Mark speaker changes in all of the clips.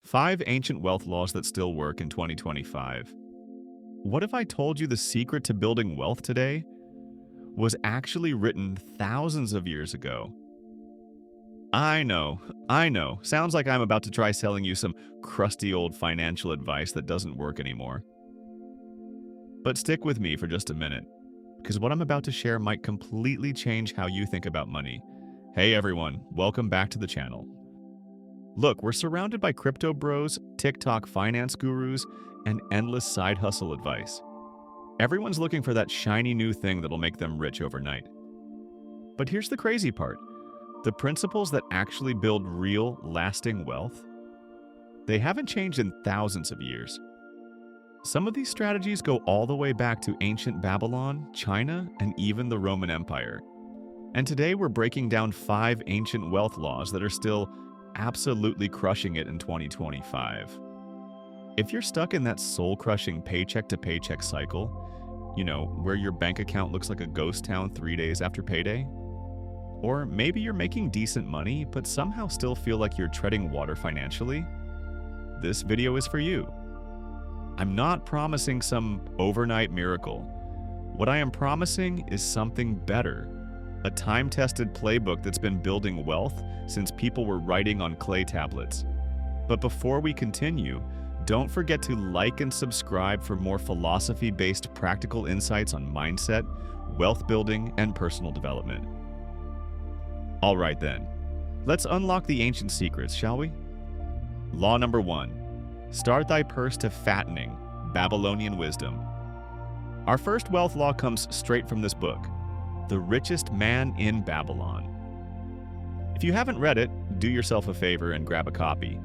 Speaker 1: 5 ancient wealth laws that still work in 2025. What if I told you the secret to building wealth today was actually written thousands of years ago? I know. Sounds like I'm about to try selling you some crusty old financial advice that doesn't work anymore. But stick with me for just a minute, because what I'm about to share might completely change how you think about money. Hey everyone, welcome back to the channel. Look, we're surrounded by crypto bros, TikTok finance gurus, and endless side hustle advice. Everyone's looking for that shiny new thing that'll make them rich overnight. But here's the crazy part. The principles that actually build real, lasting wealth, they haven't changed in thousands of years. Some of these strategies go all the way back to ancient Babylon, China, and even the Roman Empire. And today we're breaking down 5 ancient wealth laws that are still absolutely crushing it in 2025. If you're stuck in that soul-crushing paycheck-to-paycheck cycle, where your bank account looks like a ghost town 3 days after payday, or maybe you're making decent money but somehow still feel like you're treading water financially, this video is for you. I'm not promising some overnight miracle. What I am promising is something better. A time-tested playbook that's been building wealth since people were writing on clay tablets. But before we continue, don't forget to like and subscribe for more philosophy-based practical insights on mindset, wealth building, and personal development. All right then, let's unlock the ancient secrets, shall we? Law number 1. Start thy purse to fattening, Babylonian wisdom. Our first wealth law comes straight from this book, The Richest Man in Babylon. If you haven't read it, do yourself a favor and grab a copy.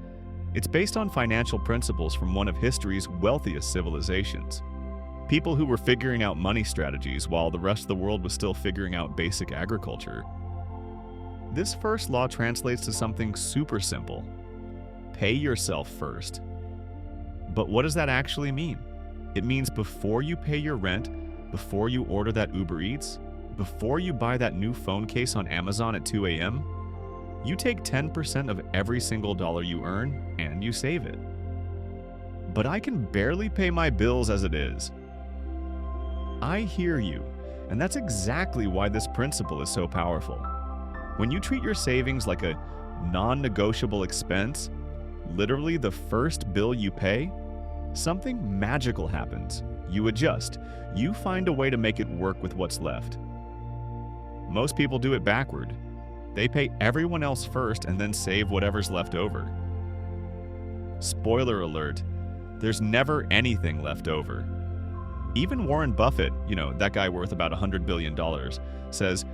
Speaker 1: It's based on financial principles from one of history's wealthiest civilizations. People who were figuring out money strategies while the rest of the world was still figuring out basic agriculture. This first law translates to something super simple. Pay yourself first. But what does that actually mean? It means before you pay your rent, before you order that Uber Eats, before you buy that new phone case on Amazon at 2 a.m., you take 10% of every single dollar you earn and you save it. But I can barely pay my bills as it is. I hear you, and that's exactly why this principle is so powerful. When you treat your savings like a non-negotiable expense, literally the first bill you pay, something magical happens. You adjust. You find a way to make it work with what's left. Most people do it backward. They pay everyone else first and then save whatever's left over. Spoiler alert, there's never anything left over. Even Warren Buffett, that guy worth about $100 billion, says,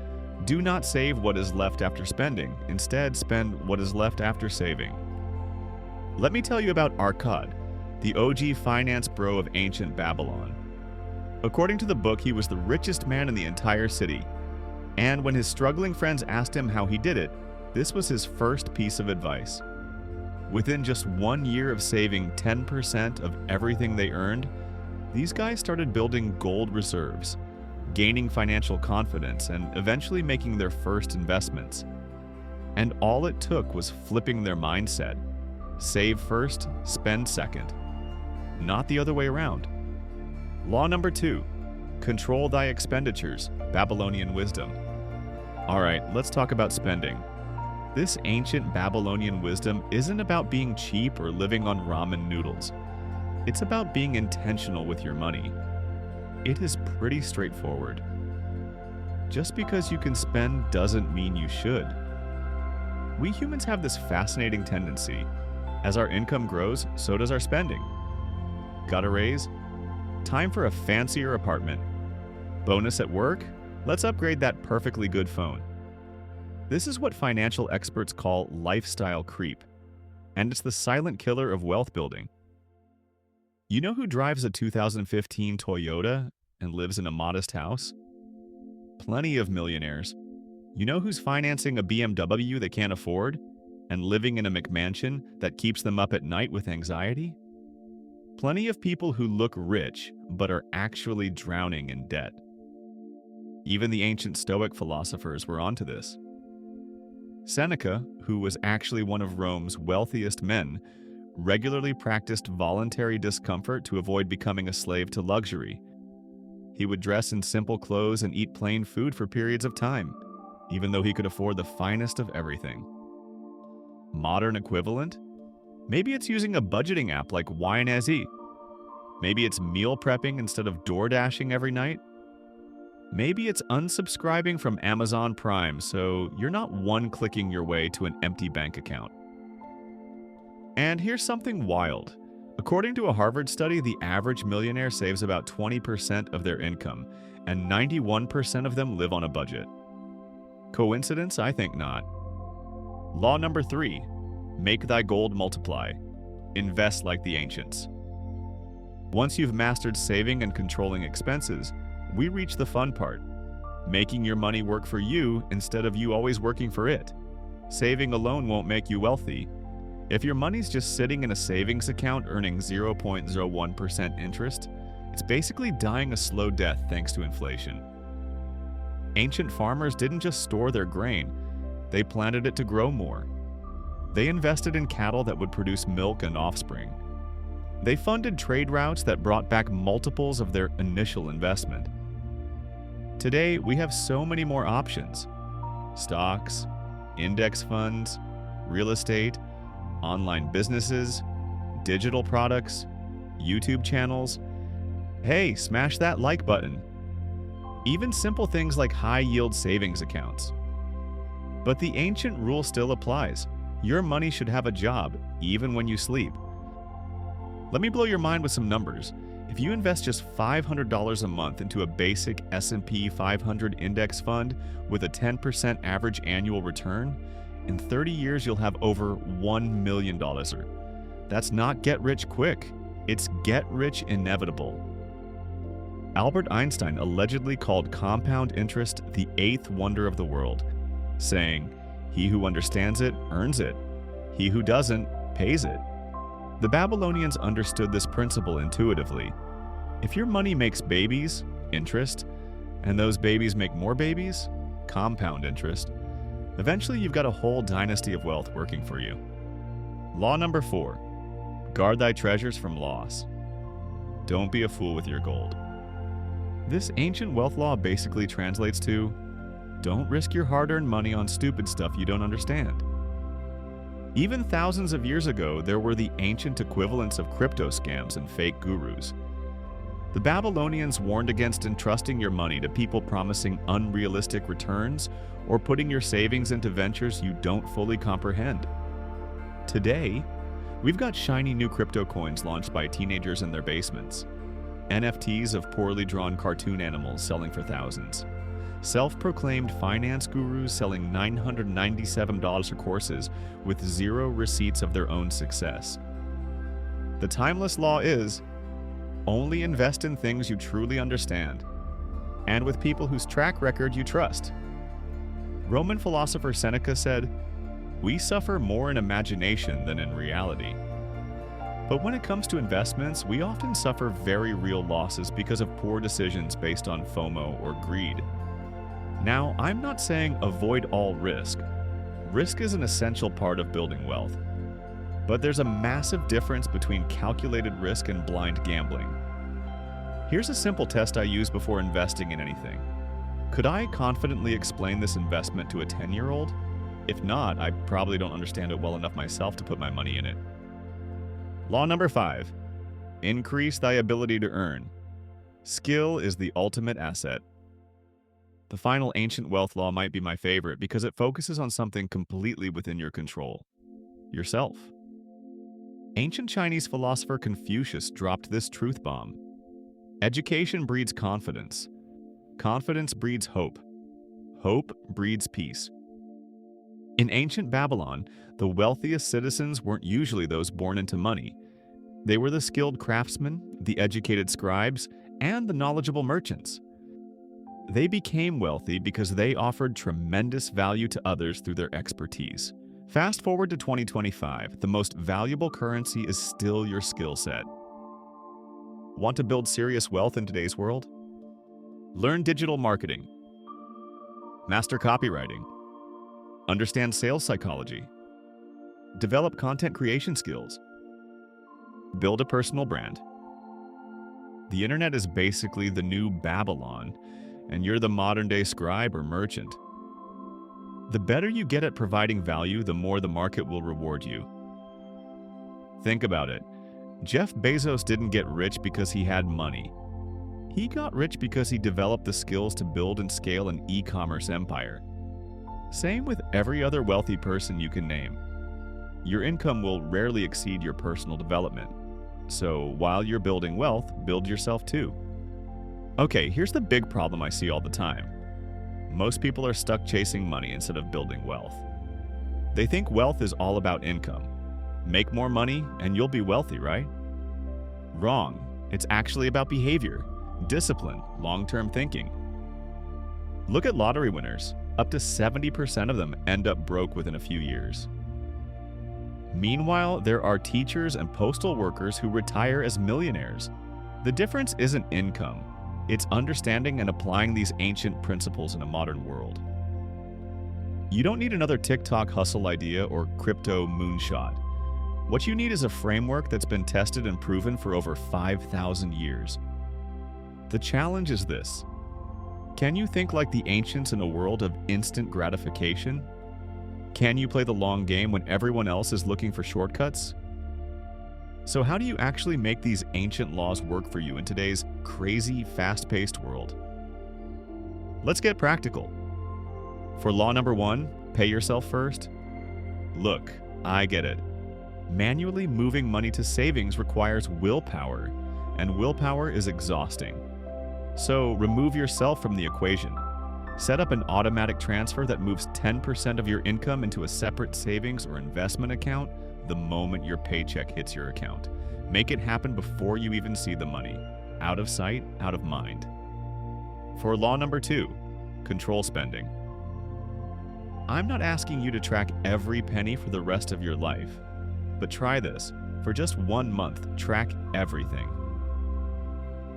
Speaker 1: do not save what is left after spending. Instead, spend what is left after saving. Let me tell you about Arkad, the OG finance bro of ancient Babylon. According to the book, he was the richest man in the entire city. And when his struggling friends asked him how he did it, this was his first piece of advice. Within just 1 year of saving 10% of everything they earned, these guys started building gold reserves, gaining financial confidence, and eventually making their first investments. And all it took was flipping their mindset. Save first, spend second. Not the other way around. Law number 2. Control thy expenditures, Babylonian wisdom. All right, let's talk about spending. This ancient Babylonian wisdom isn't about being cheap or living on ramen noodles. It's about being intentional with your money. It is pretty straightforward. Just because you can spend doesn't mean you should. We humans have this fascinating tendency. As our income grows, so does our spending. Got a raise? Time for a fancier apartment. Bonus at work? Let's upgrade that perfectly good phone. This is what financial experts call lifestyle creep, and it's the silent killer of wealth building. You know who drives a 2015 Toyota and lives in a modest house? Plenty of millionaires. You know who's financing a BMW they can't afford and living in a McMansion that keeps them up at night with anxiety? Plenty of people who look rich but are actually drowning in debt. Even the ancient Stoic philosophers were onto this. Seneca, who was actually one of Rome's wealthiest men, regularly practiced voluntary discomfort to avoid becoming a slave to luxury. He would dress in simple clothes and eat plain food for periods of time, even though he could afford the finest of everything. Modern equivalent? Maybe it's using a budgeting app like YNSE. Maybe it's meal prepping instead of door dashing every night. Maybe it's unsubscribing from Amazon Prime so you're not one-clicking your way to an empty bank account. And here's something wild. According to a Harvard study, the average millionaire saves about 20% of their income, and 91% of them live on a budget. Coincidence? I think not. Law number 3, make thy gold multiply. Invest like the ancients. Once you've mastered saving and controlling expenses, we reach the fun part, making your money work for you instead of you always working for it. Saving alone won't make you wealthy. If your money's just sitting in a savings account earning 0.01% interest, it's basically dying a slow death thanks to inflation. Ancient farmers didn't just store their grain, they planted it to grow more. They invested in cattle that would produce milk and offspring. They funded trade routes that brought back multiples of their initial investment. Today, we have so many more options. Stocks, index funds, real estate, online businesses, digital products, YouTube channels. Hey, smash that like button. Even simple things like high-yield savings accounts. But the ancient rule still applies. Your money should have a job, even when you sleep. Let me blow your mind with some numbers. If you invest just $500 a month into a basic S&P 500 index fund with a 10% average annual return, in 30 years you'll have over $1 million. That's not get rich quick, it's get rich inevitable. Albert Einstein allegedly called compound interest the 8th wonder of the world, saying, "He who understands it earns it. He who doesn't pays it." The Babylonians understood this principle intuitively. If your money makes babies, interest, and those babies make more babies, compound interest, eventually you've got a whole dynasty of wealth working for you. Law number 4, guard thy treasures from loss. Don't be a fool with your gold. This ancient wealth law basically translates to, don't risk your hard-earned money on stupid stuff you don't understand. Even thousands of years ago, there were the ancient equivalents of crypto scams and fake gurus. The Babylonians warned against entrusting your money to people promising unrealistic returns or putting your savings into ventures you don't fully comprehend. Today, we've got shiny new crypto coins launched by teenagers in their basements, NFTs of poorly drawn cartoon animals selling for thousands, self-proclaimed finance gurus selling $997 for courses with zero receipts of their own success. The timeless law is, only invest in things you truly understand, and with people whose track record you trust. Roman philosopher Seneca said, "We suffer more in imagination than in reality." But when it comes to investments, we often suffer very real losses because of poor decisions based on FOMO or greed. Now, I'm not saying avoid all risk. Risk is an essential part of building wealth. But there's a massive difference between calculated risk and blind gambling. Here's a simple test I use before investing in anything. Could I confidently explain this investment to a 10-year-old? If not, I probably don't understand it well enough myself to put my money in it. Law number 5, increase thy ability to earn. Skill is the ultimate asset. The final ancient wealth law might be my favorite because it focuses on something completely within your control: yourself. Ancient Chinese philosopher Confucius dropped this truth bomb. Education breeds confidence. Confidence breeds hope. Hope breeds peace. In ancient Babylon, the wealthiest citizens weren't usually those born into money. They were the skilled craftsmen, the educated scribes, and the knowledgeable merchants. They became wealthy because they offered tremendous value to others through their expertise. Fast forward to 2025, the most valuable currency is still your skill set. Want to build serious wealth in today's world? Learn digital marketing. Master copywriting. Understand sales psychology. Develop content creation skills. Build a personal brand. The internet is basically the new Babylon, and you're the modern-day scribe or merchant. The better you get at providing value, the more the market will reward you. Think about it. Jeff Bezos didn't get rich because he had money. He got rich because he developed the skills to build and scale an e-commerce empire. Same with every other wealthy person you can name. Your income will rarely exceed your personal development. So while you're building wealth, build yourself too. Okay, here's the big problem I see all the time. Most people are stuck chasing money instead of building wealth. They think wealth is all about income. Make more money and you'll be wealthy, right? Wrong. It's actually about behavior, discipline, long-term thinking. Look at lottery winners. Up to 70% of them end up broke within a few years. Meanwhile, there are teachers and postal workers who retire as millionaires. The difference isn't income. It's understanding and applying these ancient principles in a modern world. You don't need another TikTok hustle idea or crypto moonshot. What you need is a framework that's been tested and proven for over 5,000 years. The challenge is this: can you think like the ancients in a world of instant gratification? Can you play the long game when everyone else is looking for shortcuts? So how do you actually make these ancient laws work for you in today's crazy, fast-paced world? Let's get practical. For law number 1, pay yourself first. Look, I get it. Manually moving money to savings requires willpower, and willpower is exhausting. So remove yourself from the equation. Set up an automatic transfer that moves 10% of your income into a separate savings or investment account the moment your paycheck hits your account. Make it happen before you even see the money. Out of sight, out of mind. For law number 2, control spending. I'm not asking you to track every penny for the rest of your life, but try this. For just 1 month, track everything.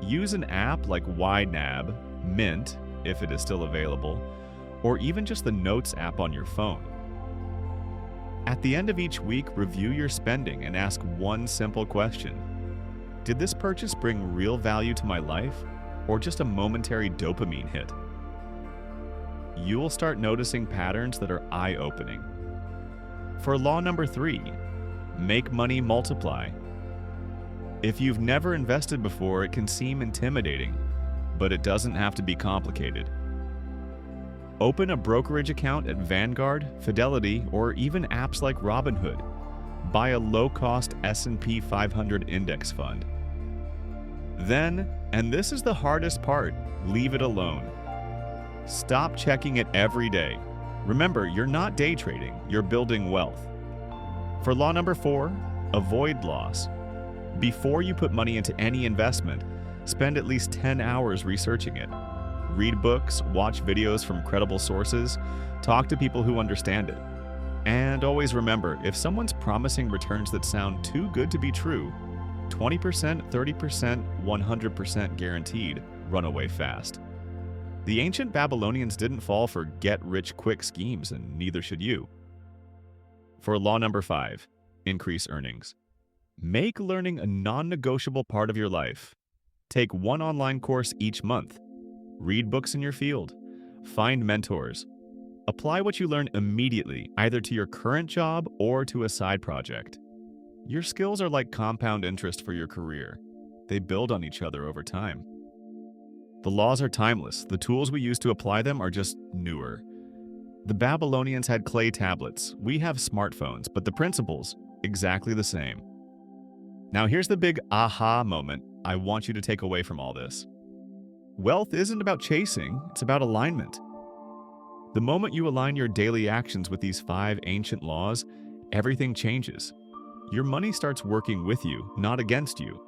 Speaker 1: Use an app like YNAB, Mint, if it is still available, or even just the Notes app on your phone. At the end of each week, review your spending and ask one simple question. Did this purchase bring real value to my life, or just a momentary dopamine hit? You will start noticing patterns that are eye-opening. For law number 3, make money multiply. If you've never invested before, it can seem intimidating, but it doesn't have to be complicated. Open a brokerage account at Vanguard, Fidelity, or even apps like Robinhood. Buy a low-cost S&P 500 index fund. Then, and this is the hardest part, leave it alone. Stop checking it every day. Remember, you're not day trading, you're building wealth. For law number 4, avoid loss. Before you put money into any investment, spend at least 10 hours researching it. Read books, watch videos from credible sources, talk to people who understand it. And always remember, if someone's promising returns that sound too good to be true, 20%, 30%, 100% guaranteed, run away fast. The ancient Babylonians didn't fall for get-rich-quick schemes, and neither should you. For law number 5, increase earnings. Make learning a non-negotiable part of your life. Take one online course each month. Read books in your field. Find mentors. Apply what you learn immediately, either to your current job or to a side project. Your skills are like compound interest for your career. They build on each other over time. The laws are timeless. The tools we use to apply them are just newer. The Babylonians had clay tablets. We have smartphones, but the principles, exactly the same. Now here's the big aha moment I want you to take away from all this. Wealth isn't about chasing, it's about alignment. The moment you align your daily actions with these 5 ancient laws, everything changes. Your money starts working with you, not against you.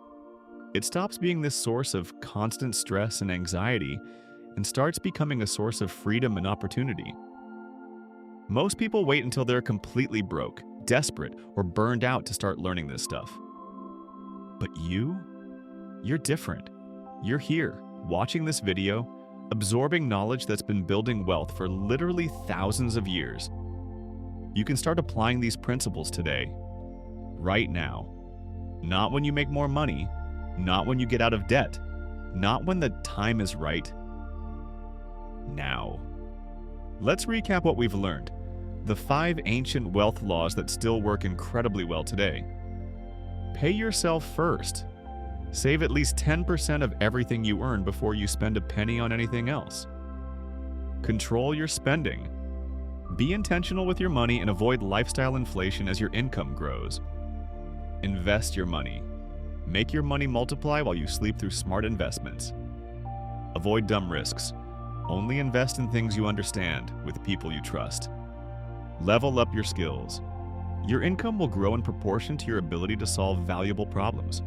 Speaker 1: It stops being this source of constant stress and anxiety and starts becoming a source of freedom and opportunity. Most people wait until they're completely broke, desperate, or burned out to start learning this stuff. But you're different. You're here, watching this video, absorbing knowledge that's been building wealth for literally thousands of years. You can start applying these principles today, right now. Not when you make more money, not when you get out of debt, not when the time is right. Now. Let's recap what we've learned. The 5 ancient wealth laws that still work incredibly well today. Pay yourself first. Save at least 10% of everything you earn before you spend a penny on anything else. Control your spending. Be intentional with your money and avoid lifestyle inflation as your income grows. Invest your money. Make your money multiply while you sleep through smart investments. Avoid dumb risks. Only invest in things you understand with people you trust. Level up your skills. Your income will grow in proportion to your ability to solve valuable problems.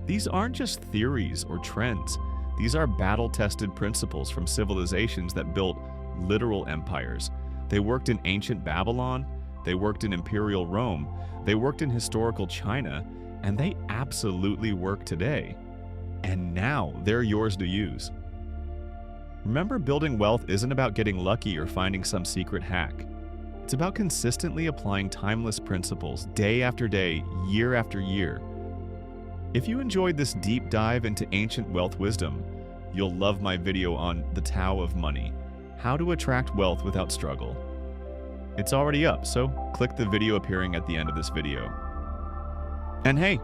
Speaker 1: These aren't just theories or trends. These are battle-tested principles from civilizations that built literal empires. They worked in ancient Babylon, they worked in imperial Rome, they worked in historical China, and they absolutely work today. And now they're yours to use. Remember, building wealth isn't about getting lucky or finding some secret hack. It's about consistently applying timeless principles day after day, year after year. If you enjoyed this deep dive into ancient wealth wisdom, you'll love my video on the Tao of Money, how to attract wealth without struggle. It's already up, so click the video appearing at the end of this video. And hey,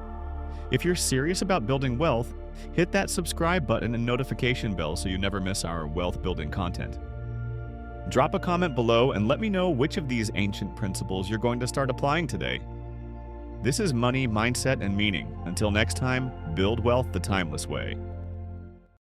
Speaker 1: if you're serious about building wealth, hit that subscribe button and notification bell so you never miss our wealth building content. Drop a comment below and let me know which of these ancient principles you're going to start applying today. This is Money, Mindset, and Meaning. Until next time, build wealth the timeless way.